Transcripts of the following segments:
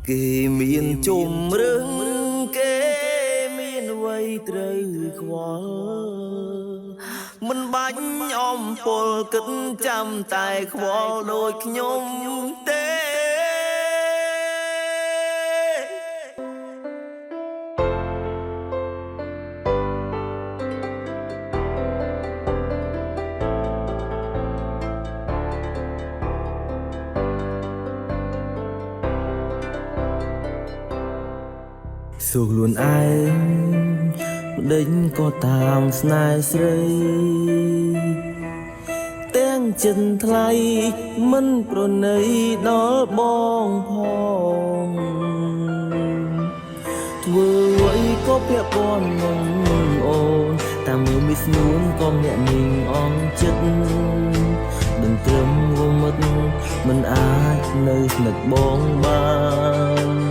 គេមានជុំរឹងគេមានអ្វីត្រូវខ្វល់មិនបាញ់អំពលគិតចាំតែខ្វល់ដូចខ្ញុំទេសួរខ្លួនឯងដេញក៏តាមស្នេហ៍ស្រីទាំងចិនថ្លៃមិនប្រណីដល់បងផងធ្វើអ្វីក៏ពាក់ព័ន្ធនឹងអូនតាមមើលមីស្នួនក៏អ្នកនាងអងចិត្តមិនត្រឹមវមិតមិនអាចនៅស្និទ្ធបងបាន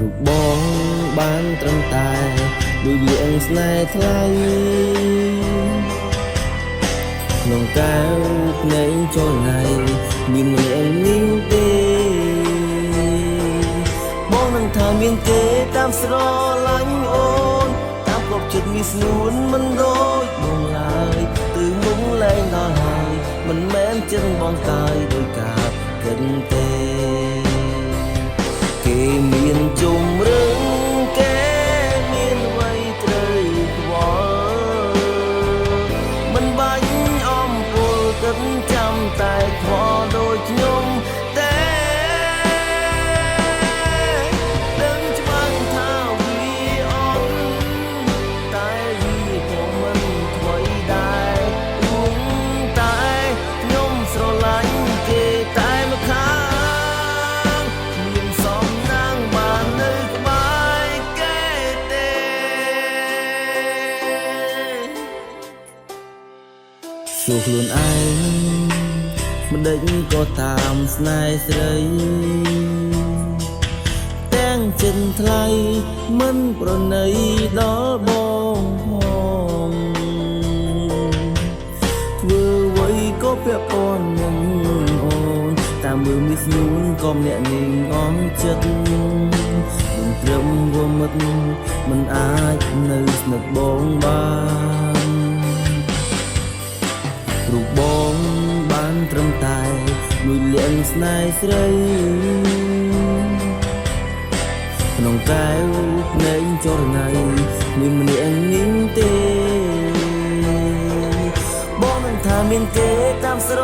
រូបបងបានត្រឹមតែដូចលៀងស្នេហ៍ថ្លៃក្នុងកែវភ្នែកចល័យមានម្នាក់នេះទេបងនឹងថាមានគេតាមស្រឡាញ់អូនតាមគប់ចិត្តមានស្នួនមិនដូចបងឡើយទើបមុំលែងដល់ហើយមិនមែនចិនបងកាយដោយការគិតទេគេមានជុំរឹងគេមានអ្វីត្រូវខ្វល់មិនបាញ់អំពលគិតចាំតែខ្វល់ដូចខ្ញុំទេដឹងច្បាស់ថាវាអត់តែវាក៏មិនថ្មីដែររួមតែខ្ញុំស្រឡាញ់គេតែម្ខាងសួរខ្លួនឯងមិនដេញក៏តាមស្នេហ៍ស្រីទាំងចិនថ្លៃមិនប្រណីដល់បងផងធ្វើអ្វីក៏ពាក់ព័ន្ធនឹងអូនតាមមើលមីស្នួនក៏ម្នាក់នាងអងចិត្តមិនត្រឹមវមិតមិនអាចនៅស្និទ្ធបងបានរូបបងបានត្រឹមតែដូចលៀងស្នេហ៍ស្រីក្នុងកែវភ្នែកចរណៃមានម្នាក់នេះទេបងនឹងថាមានគេតាមស្រ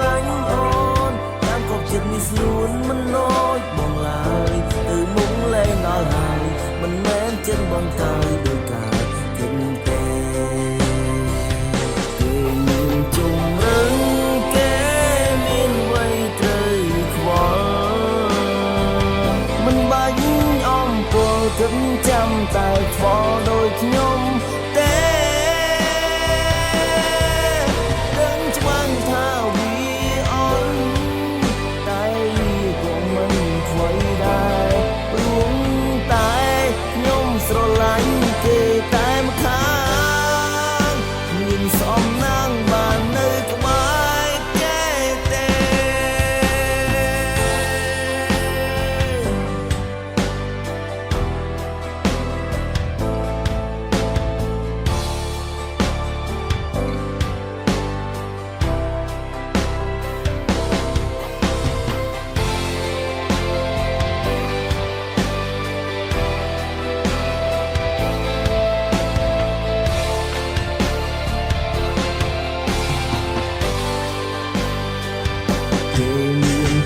ឡាញ់អូនតាមកប់ចិត្តនេះស្នួនមិនដូចបងឡើយទៅមុខលែងដល់ហើយមិនមែនចិនបងកាយដោយការគិតទេគិតចាំតែខ្វល់ដូចខ្ញុំទេដឹងច្បាស់ថាវាអន់តែវាក៏មិនថ្មីដែររួមតែខ្ញុំស្រឡាញ់គេតែម្ខាងមានសំណាងបាននៅក្បែរគេទេ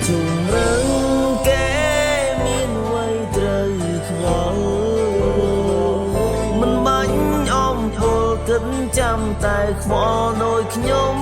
ជុំរឹងគេមានអ្វីត្រូវខ្វល់មិនបាញ់អំពលគិតចាំតែខ្វល់ដូចខ្ញុំ